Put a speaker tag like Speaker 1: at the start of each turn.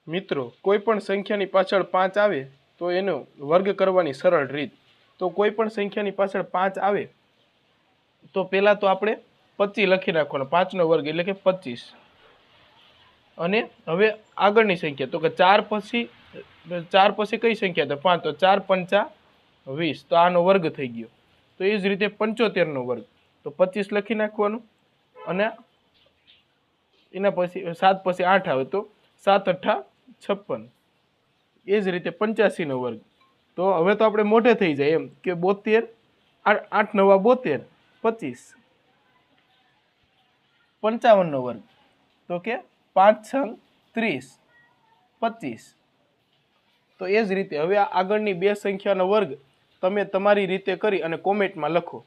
Speaker 1: મિત્રો કોઈ પણ સંખ્યાની પાછળ 5 આવે તો એનો વર્ગ કરવાની સરળ રીત। તો કોઈ પણ સંખ્યાની પાછળ 5 આવે તો પહેલા તો આપણે 25 લખી નાખવાનો, 5 નો વર્ગ એટલે કે 25। અને હવે આગળની સંખ્યા તો કે 4 પછી કઈ સંખ્યા? તો 5, તો 4 પંચા 20, તો આનો વર્ગ થઈ ગયો। તો એ જ રીતે 75 નો વર્ગ, તો 25 લખી નાખવાનું અને એના પછી 7 પછી 8 આવે તો 7 અઠ્ઠા 56। એ જ રીતે 85 નો વર્ગ, તો હવે તો આપણે મોઢે થઈ જાય એમ કે 72, 8 નવા 72, 25। 55 નો વર્ગ તો કે 5 છંગ 30, 25। તો એ જ રીતે હવે આગળની બે સંખ્યાનો વર્ગ તમે તમારી રીતે કરી અને કોમેન્ટમાં લખો।